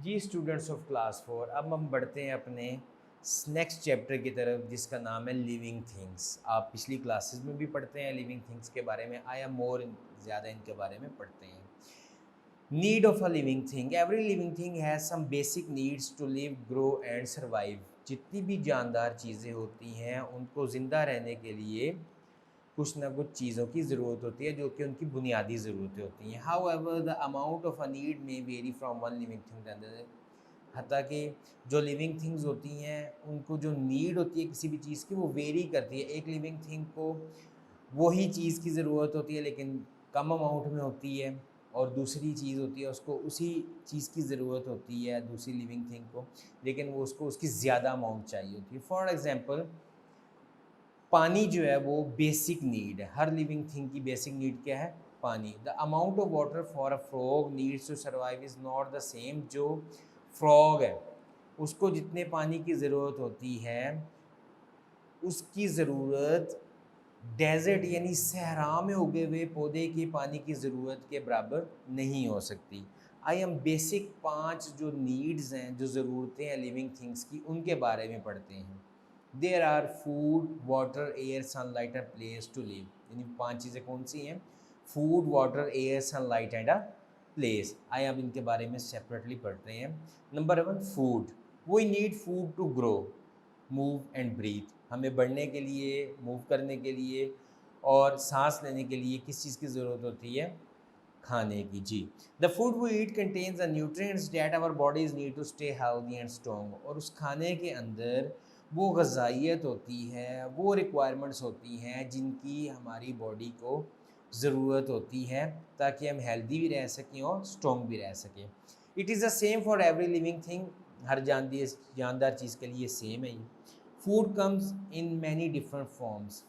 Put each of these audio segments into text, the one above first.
Ji students of class 4, अब हम बढ़ते हैं अपने नेक्स्ट चैप्टर की तरफ जिसका नाम है लिविंग थिंग्स। आप पिछली क्लासेस में भी पढ़ते हैं लिविंग थिंग्स के बारे में, आया मोर ज़्यादा इनके बारे में पढ़ते हैं। Need of a living thing, every living thing has some basic needs to live, grow and survive. जितनी भी जानदार चीज़ें होती हैं उनको ज़िंदा रहने के लिए कुछ ना कुछ चीज़ों की ज़रूरत होती है जो कि उनकी बुनियादी ज़रूरतें होती हैं। However the amount of a need may vary from one living thing another. हत्ता कि जो लिविंग थिंग्स होती हैं उनको जो नीड होती है किसी भी चीज़ की वो वेरी करती है। एक लिविंग थिंग को वही चीज़ की ज़रूरत होती है लेकिन कम अमाउंट में होती है, और दूसरी चीज़ होती है उसको उसी चीज़ की ज़रूरत होती है दूसरी लिविंग थिंग को, लेकिन वो उसको उसकी ज़्यादा अमाउंट चाहिए होती है। फॉर एग्ज़ाम्पल, पानी जो है वो बेसिक नीड है, हर लिविंग थिंग की बेसिक नीड क्या है? पानी। The amount of water for a frog needs to survive is not the same. जो फ्रॉग है उसको जितने पानी की ज़रूरत होती है उसकी ज़रूरत डेज़र्ट यानी सहरा में उगे हुए पौधे के पानी की ज़रूरत के बराबर नहीं हो सकती। आई हम बेसिक 5 जो नीड्स हैं, जो ज़रूरतें हैं लिविंग थिंग्स की, उनके बारे में पढ़ते हैं। There are food, water, air, sunlight and place to live. यानी 5 चीज़ें कौन सी हैं? Food, water, air, sunlight and a place. आइए अब इनके बारे में सेपरेटली पढ़ते हैं। Number 1, food. We need food to grow, move and breathe. हमें बढ़ने के लिए, मूव करने के लिए और सांस लेने के लिए किस चीज़ की ज़रूरत होती है? खाने की। जी। The food we eat contains the nutrients that our bodies need to stay healthy and strong. और उस खाने के अंदर वो ग़िज़ाइयत होती है, वो रिक्वायरमेंट्स होती हैं जिनकी हमारी बॉडी को ज़रूरत होती है ताकि हम हेल्दी भी रह सकें और स्ट्रॉन्ग भी रह सकें। It is the same for every living thing. हर जानदार चीज़ के लिए सेम है ये। Food comes in many different forms.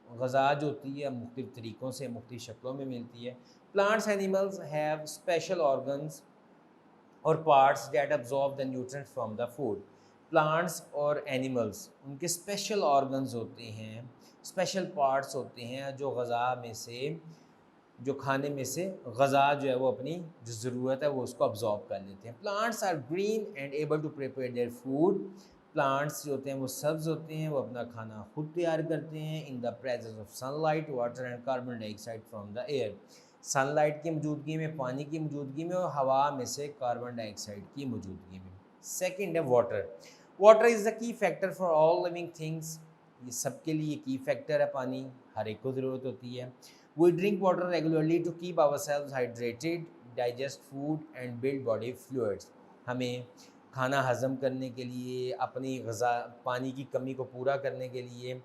ग़िज़ा जो होती है मुख्तलिफ़ तरीक़ों से, मुख्तलिफ़ शक्लों में मिलती है। Plants animals have special organs और parts that absorb the nutrients from the food. Plants और एनिमल्स, उनके स्पेशल ऑर्गन्स होते हैं, स्पेशल पार्ट्स होते हैं जो ग़िज़ा में से, जो खाने में से ग़िज़ा जो है वो अपनी जो ज़रूरत है वो उसको अब्ज़ॉर्ब कर लेते हैं। Plants are green and able to prepare their food. Plants जो होते हैं वो सब्ज़ होते हैं, वो अपना खाना खुद तैयार करते हैं in the presence of sunlight, water and carbon dioxide from the air. Sunlight की मौजूदगी में, पानी की मौजूदगी में और हवा में से कार्बन डाइऑक्साइड की मौजूदगी में। सेकेंड है water. Water is the key factor for all living things. ये सबके लिए की फैक्टर है पानी, हर एक को ज़रूरत होती है। We drink water regularly to keep ourselves hydrated, digest food and build body fluids. हमें खाना हज़म करने के लिए, अपनी ग़िज़ा पानी की कमी को पूरा करने के लिए,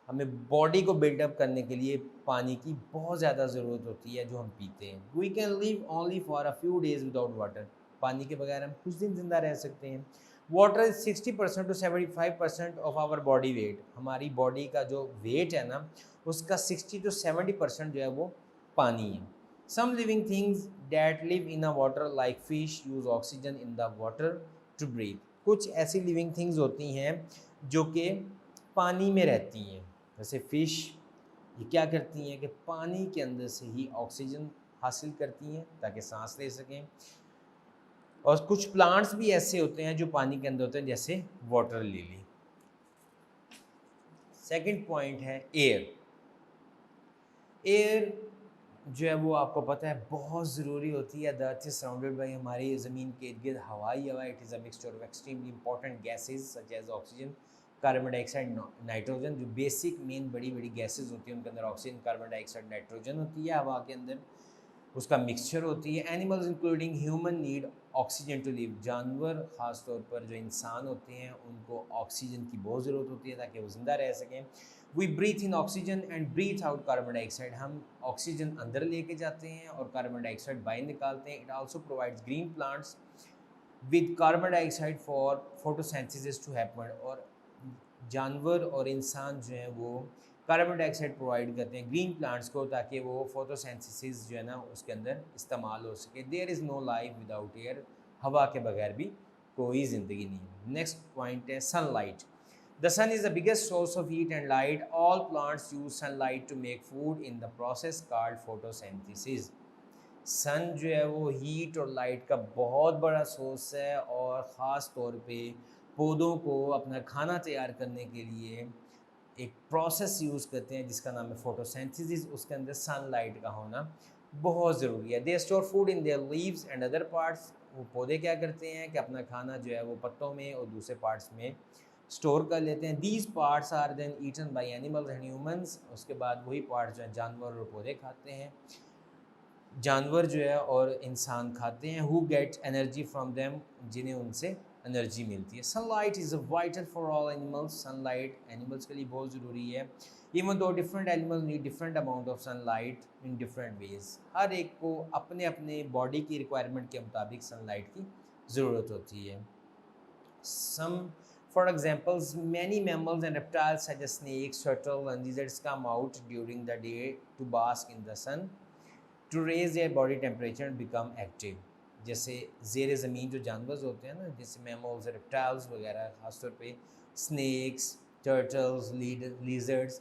हमें बॉडी को बिल्डअप करने के लिए पानी की बहुत ज़्यादा ज़रूरत होती है जो हम पीते हैं। We can live only for a few days without water. पानी के बगैर हम कुछ दिन ज़िंदा रह सकते हैं। Water is 60% to 75% of our body weight. हमारी बॉडी का जो वेट है ना उसका 60 टू 70% जो है वो पानी है। Some living things that live in a water like fish use oxygen in the water to breathe. कुछ ऐसी लिविंग थिंग्स होती हैं जो कि पानी में रहती हैं, जैसे फ़िश। ये क्या करती हैं कि पानी के अंदर से ही ऑक्सीजन हासिल करती हैं ताकि सांस ले सकें। और कुछ प्लांट्स भी ऐसे होते हैं जो पानी के अंदर होते हैं, जैसे वाटर लिली। सेकंड पॉइंट है एयर। एयर जो है वो आपको पता है बहुत ज़रूरी होती है। The earth is surrounded by, हमारी ज़मीन के इर्द गिर्द हवाई हवा। It is a mixture of extremely important gases such as oxygen, carbon dioxide, nitrogen. जो बेसिक मेन बड़ी बड़ी गैसेज होती हैं उनके अंदर ऑक्सीजन, कार्बन डाइऑक्साइड, नाइट्रोजन होती है हवा के अंदर, उसका मिक्सचर होती है। Animals including human need oxygen to live. जानवर ख़ास तौर पर जो इंसान होते हैं उनको ऑक्सीजन की बहुत ज़रूरत होती है ताकि वो ज़िंदा रह सकें। We breathe in oxygen and breathe out carbon dioxide. हम ऑक्सीजन अंदर लेके जाते हैं और कार्बन डाइऑक्साइड बाहर निकालते हैं। It also provides green plants with carbon dioxide for photosynthesis to happen. और जानवर और इंसान जो है वो कार्बन डाइऑक्साइड प्रोवाइड करते हैं ग्रीन प्लांट्स को ताकि वो फोटोसिंथेसिस जो है ना उसके अंदर इस्तेमाल हो सके। There is no life without air. हवा के बगैर भी कोई ज़िंदगी नहीं है। नेक्स्ट पॉइंट है sunlight. The sun is the biggest source of heat and light. All plants use sunlight to make food in the process called photosynthesis. Sun जो है वो हीट और लाइट का बहुत बड़ा सोर्स है, और ख़ास तौर पे पौधों को अपना खाना तैयार करने के लिए एक प्रोसेस यूज़ करते हैं जिसका नाम है फोटोसिंथेसिस। उसके अंदर सनलाइट का होना बहुत ज़रूरी है। They store food in their leaves and other parts. वो पौधे क्या करते हैं कि अपना खाना जो है वो पत्तों में और दूसरे पार्ट्स में स्टोर कर लेते हैं। These parts are then eaten by animals and humans. उसके बाद वही पार्ट्स जो है जानवर और पौधे खाते हैं। जानवर जो है और इंसान खाते हैं। Who get energy from them, जिन्हें उनसे एनर्जी मिलती है। Sunlight is vital for all animals. Sunlight animals के लिए बहुत ज़रूरी है। Even though different animals need different amount of sunlight in different ways. हर एक को अपने अपने बॉडी की रिक्वायरमेंट के मुताबिक सनलाइट की ज़रूरत होती है। सम For examples, many mammals and reptiles such as snakes, turtles, and lizards come out during the day to bask in the sun to raise their body temperature and become active। जैसे ज़ेर ज़मीन जो जानवर होते हैं ना, जैसे मैमल्स, रेप्टाइल्स वगैरह, ख़ासतौर पे स्नैक्स, टर्टल्स, लीजर्ड्स,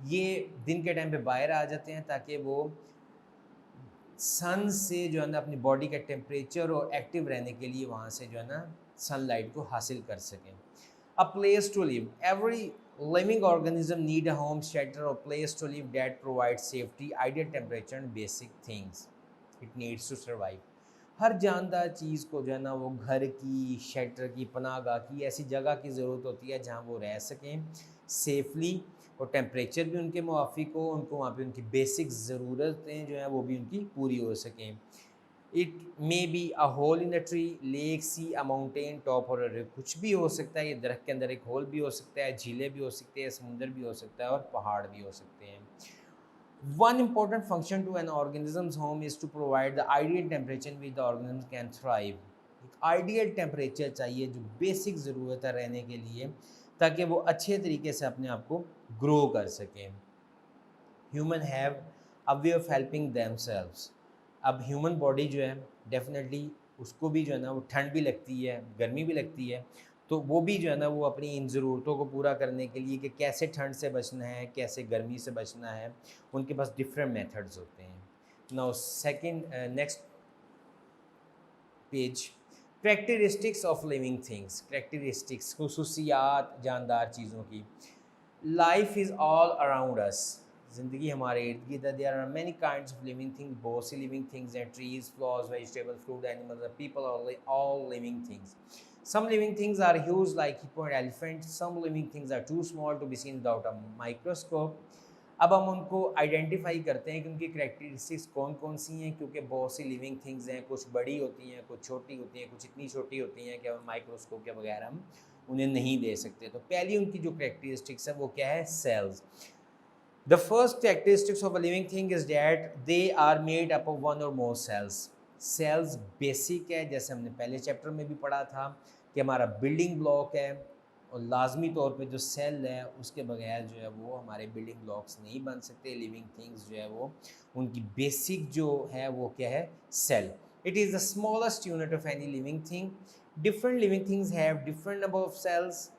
ये दिन के टाइम पे बाहर आ जाते हैं ताकि वो सन से जो है ना अपनी बॉडी का टेम्परेचर और एक्टिव रहने के लिए वहाँ से जो है ना सनलाइट को हासिल कर सकें। A place to live. Every living organism need a home, shelter or place to live that provides safety, ideal temperature and basic things it needs to survive। हर जानदार चीज़ को जो है ना वो घर की, शेल्टर की, पनाहगाह की, ऐसी जगह की ज़रूरत होती है जहाँ वो रह सकें सेफली, और टेम्परेचर भी उनके मुआफिक हो, उनको वहाँ पे उनकी बेसिक ज़रूरतें जो हैं वो भी उनकी पूरी हो सकें। It may be a hole in the tree, lake, sea, a mountain top, और कुछ भी हो सकता है। ये दरख्त के अंदर एक होल भी हो सकता है, झीलें भी हो सकती है, समुंदर भी हो सकता है, और पहाड़ भी हो सकते हैं। One important function to an organism's home is to provide the ideal temperature in which the organism can thrive। एक आइडियल टेम्परेचर चाहिए जो बेसिक ज़रूरत है रहने के लिए, ताकि वो अच्छे तरीके से अपने आप को ग्रो कर सकें। Human have a way of helping themselves. अब ह्यूमन बॉडी जो है डेफिनेटली उसको भी जो है ना वो ठंड भी लगती है, गर्मी भी लगती है, तो वो भी जो है ना वो अपनी इन ज़रूरतों को पूरा करने के लिए कि कैसे ठंड से बचना है, कैसे गर्मी से बचना है, उनके पास डिफरेंट मेथड्स होते हैं। Now second, next page, characteristics of living things. Characteristics, खुसूसियात जानदार चीज़ों की। Life is all around us. ज़िंदगी हमारे इर्द गिर्द है। There are many kinds of living things. बहुत सी लिविंग थिंग्स हैं। Trees, flowers, vegetable, fruit, animals, people, all living things। Some living things are huge like hippo and elephant. Some living things are too small to be seen without a microscope। अब हम उनको identify करते हैं कि उनकी characteristics कौन कौन सी हैं, क्योंकि बहुत सी लिविंग थिंग्स हैं, कुछ बड़ी होती हैं, कुछ छोटी होती हैं, कुछ इतनी छोटी होती हैं कि हम माइक्रोस्कोप के बगैर हम उन्हें नहीं दे सकते। तो पहली उनकी जो करेक्टरिस्टिक्स है वो क्या है? Cells. The first characteristics of a living thing is that they are made up of one or more sales. Sales basic है, जैसे हमने पहले चैप्टर में भी पढ़ा था कि हमारा बिल्डिंग ब्लॉक है, और लाजमी तौर पे जो सेल है उसके बगैर जो है वो हमारे बिल्डिंग ब्लॉक्स नहीं बन सकते। लिविंग थिंग्स जो है वो उनकी बेसिक जो है वो क्या है? Cell. It is the smallest unit of any living thing. Different living things have different number of cells.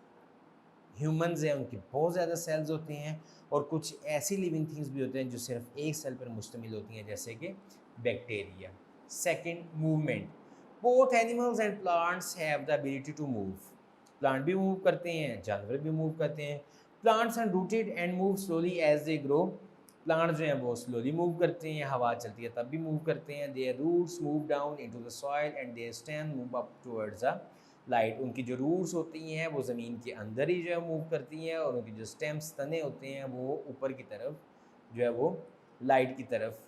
Humans हैं उनकी बहुत ज़्यादा सेल्स होते हैं, और कुछ ऐसी लिविंग थिंग्स भी होते हैं जो सिर्फ एक सेल पर मुश्तमिल होती हैं, जैसे कि bacteria. Second, movement. Both animals and plants have the ability to move. Plant भी मूव करते हैं, जानवर भी मूव करते हैं। Plants are rooted and move slowly as they grow. Plant जो हैं वो स्लोली मूव करते हैं, हवा चलती है तब भी मूव करते हैं। Their roots move down into the soil and their stem move up towards the light. उनकी जो रूट्स होती हैं वो ज़मीन के अंदर ही जो है मूव करती हैं, और उनकी जो स्टेम्स, तने होते हैं, वो ऊपर की तरफ जो है वो लाइट की तरफ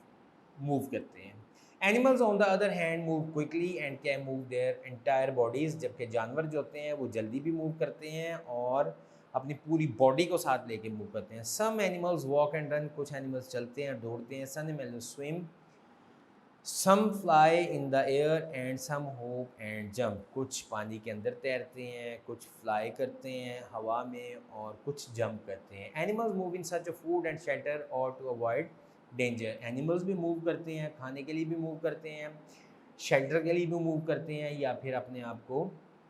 मूव करते हैं। Animals on the other hand move quickly and can move their entire bodies. जबकि जानवर जो होते हैं वो जल्दी भी मूव करते हैं और अपनी पूरी बॉडी को साथ लेके मूव करते हैं। Some animals walk and run. कुछ एनिमल्स चलते हैं, दौड़ते हैं। Some animals swim. Some fly in the air and some hop and jump. कुछ पानी के अंदर तैरते हैं, कुछ फ्लाई करते हैं हवा में, और कुछ जंप करते हैं। Animals move in search of food and shelter और टू अवॉइड डेंजर। एनिमल्स भी मूव करते हैं, खाने के लिए भी मूव करते हैं, शेल्टर के लिए भी मूव करते हैं, या फिर अपने आप को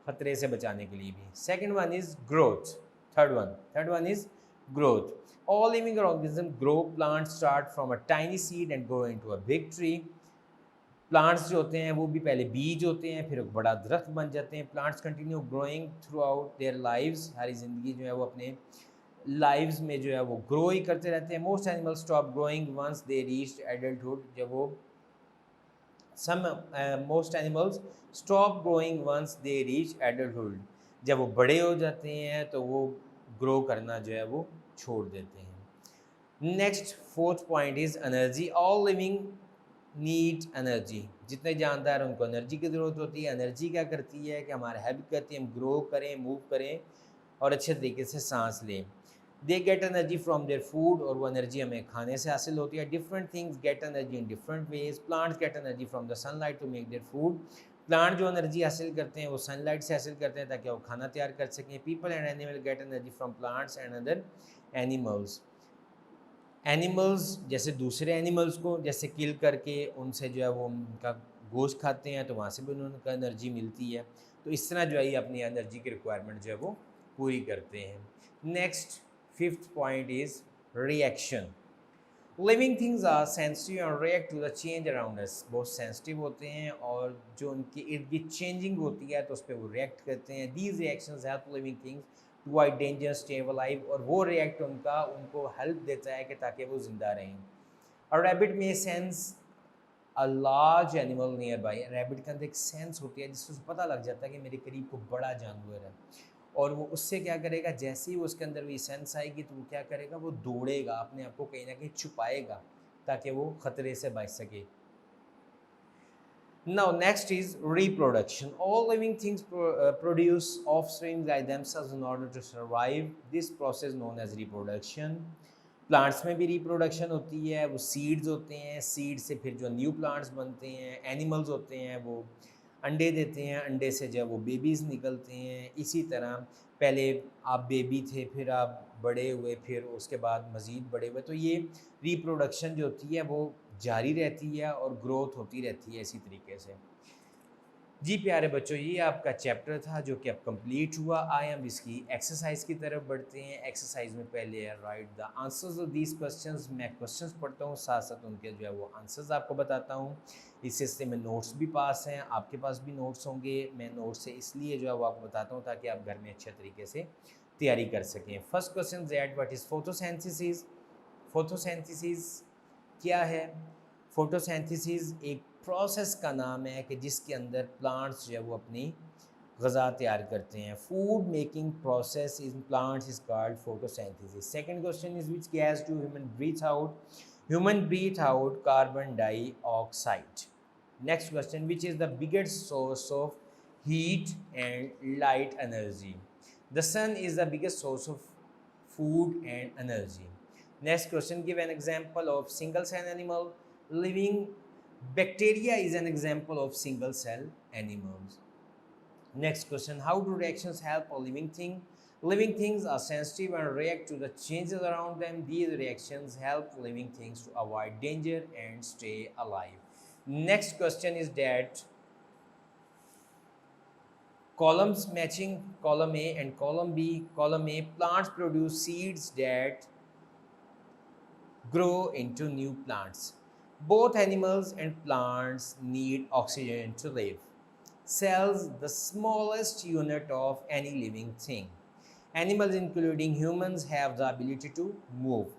खतरे से बचाने के लिए भी। Second one is growth. Third one is growth. All living organisms grow. Plants start from a tiny seed and grow into a big tree. Plants जो होते हैं वो भी पहले बीज होते हैं, फिर एक बड़ा दरख्त बन जाते हैं। Plants continue growing through out their lives, सारी ज़िंदगी जो है वो अपने लाइव्स में जो है वो ग्रो ही करते रहते हैं। Most animals stop growing once they reach adulthood, जब वो some most animals stop growing once they reach adulthood, जब वो बड़े हो जाते हैं तो वो ग्रो करना जो है वो छोड़ देते हैं। Next fourth point is energy. All living need energy. जितने जानदार हैं उनको एनर्जी की ज़रूरत होती है। एनर्जी क्या करती है कि हमारे हेल्प करती है, हम ग्रो करें, मूव करें और अच्छे तरीके से सांस लें। They get energy from their food, और वो एनर्जी हमें खाने से हासिल होती है। Different things get energy in different ways. Plants get energy from the sunlight to make their food. Plant जो एनर्जी हासिल करते हैं वो सनलाइट से हासिल करते हैं ताकि वो खाना तैयार कर सकें। People and animal gate energy from plants and other animals. Animals जैसे दूसरे एनिमल्स को जैसे किल करके उनसे जो है वो उनका गोश्त खाते हैं तो वहाँ से भी उनको एनर्जी मिलती है। तो इस तरह जो है ये अपनी एनर्जी की रिक्वायरमेंट जो है वो पूरी करते हैं। Next fifth point is reaction. Living things are sensitive and react to the change around us. बहुत सेंसिटिव होते हैं और जो उनकी इर्द गिर्द चेंजिंग होती है तो उस पर वो रिएक्ट करते हैं। These reactions help living things to avoid danger, stay alive, और वो रिएक्ट उनको हेल्प देता है कि ताकि वो जिंदा रहें। और रैबिट में sense a large animal near by. Rabbit के अंदर एक सेंस होती है जिससे उसे पता लग जाता है कि मेरे करीब को बड़ा जानवर है, और वो उससे क्या करेगा, जैसे ही वो उसके अंदर भी सेंस आएगी तो वो क्या करेगा, वो दौड़ेगा, अपने आप को कहीं ना कहीं छुपाएगा ताकि वो खतरे से बच सके। Now next is reproduction. All living things produce offspring by themselves in order to survive. This process known as reproduction. Plants में भी रिप्रोडक्शन होती है, वो सीड्स होते हैं, सीड से फिर जो न्यू प्लांट्स बनते हैं। एनिमल्स होते हैं वो अंडे देते हैं, अंडे से जब वो बेबीज़ निकलते हैं। इसी तरह पहले आप बेबी थे, फिर आप बड़े हुए, फिर उसके बाद मज़ीद बड़े हुए। तो ये रिप्रोडक्शन जो होती है वो जारी रहती है और ग्रोथ होती रहती है इसी तरीके से। जी प्यारे बच्चों, ये आपका चैप्टर था जो कि अब कंप्लीट हुआ। आए हम इसकी एक्सरसाइज की तरफ बढ़ते हैं। एक्सरसाइज में पहले है right the answers of these questions. मैं क्वेश्चंस पढ़ता हूँ, साथ साथ उनके जो है वो आंसर्स आपको बताता हूँ। इस सिलसिले में नोट्स भी पास हैं, आपके पास भी नोट्स होंगे। मैं नोट्स से इसलिए जो है वो आपको बताता हूँ ताकि आप घर में अच्छे तरीके से तैयारी कर सकें। First question that what is photosynthesis. Photosynthesis क्या है? फोटोसिंथेसिस एक प्रोसेस का नाम है कि जिसके अंदर प्लांट्स जो है वो अपनी ग़िज़ा तैयार करते हैं। Food making process in plants is called photosynthesis. Second question is which gas do human breathe out. Human breathe out carbon dioxide. Next question, which is the biggest source of heat and light energy. The sun is the biggest source of food and energy. Next question, give an example of single cell animal. Living bacteria is an example of single cell animals. Next question, how do reactions help a living thing? Living things are sensitive and react to the changes around them. These reactions help living things to avoid danger and stay alive. Next question is that columns matching column A and column B. Column A, plants produce seeds that grow into new plants. Both animals and plants need oxygen to live. Cells, the smallest unit of any living thing. Animals, including humans, have the ability to move.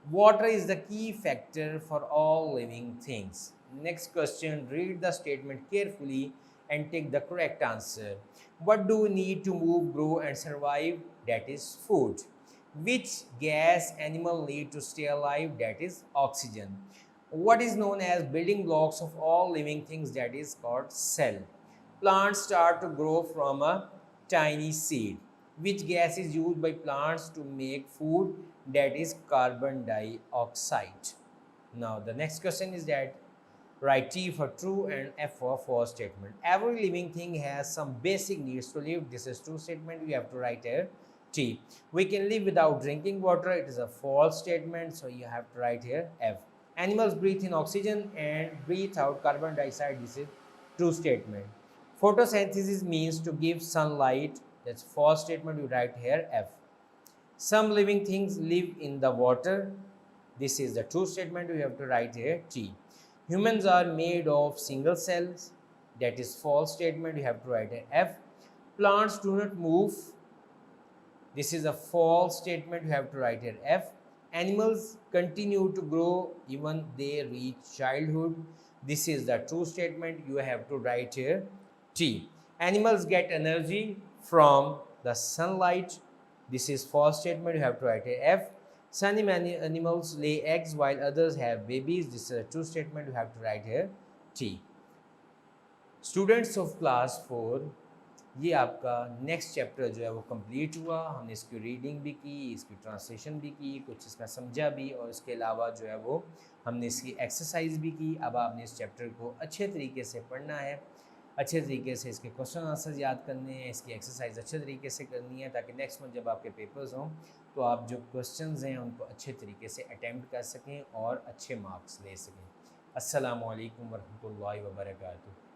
Water is the key factor for all living things. Next question, read the statement carefully and take the correct answer. What do we need to move, grow, and survive? That is food. Which gas animal need to stay alive? That is oxygen. What is known as building blocks of all living things? That is called cell. Plants start to grow from a tiny seed. Which gas is used by plants to make food? That is carbon dioxide. Now the next question is that write T for true and F for false statement. Every living thing has some basic needs to live. This is true statement. We have to write here T. We can live without drinking water. It is a false statement. So you have to write here F. Animals breathe in oxygen and breathe out carbon dioxide. This is true statement. Photosynthesis means to give sunlight. That's false statement. You write here F. Some living things live in the water. This is the true statement. We have to write here T. Humans are made of single cells. That is false statement. You have to write a F. Plants do not move. This is a false statement. You have to write an F. Animals continue to grow even they reach childhood. This is the true statement. You have to write here T. Animals get energy from the sunlight. This is false statement. You have to write a F. Some animals lay eggs while others have babies. This is a true statement. You have to write here T. Students of class 4, ये आपका next chapter जो है वो complete हुआ। हमने इसकी reading भी की, इसकी ट्रांसलेशन भी की, कुछ इसका समझा भी, और इसके अलावा जो है वो हमने इसकी एक्सरसाइज भी की। अब आपने इस चैप्टर को अच्छे तरीके से पढ़ना है, अच्छे तरीके से इसके क्वेश्चन आंसर याद करने हैं, इसकी एक्सरसाइज अच्छे तरीके से करनी है, ताकि नेक्स्ट मंथ जब आपके पेपर्स हों तो आप जो क्वेश्चंस हैं उनको अच्छे तरीके से अटैम्प्ट कर सकें और अच्छे मार्क्स ले सकें। अस्सलामु अलैकुम वरहमतुल्लाहि वबरकातुहू।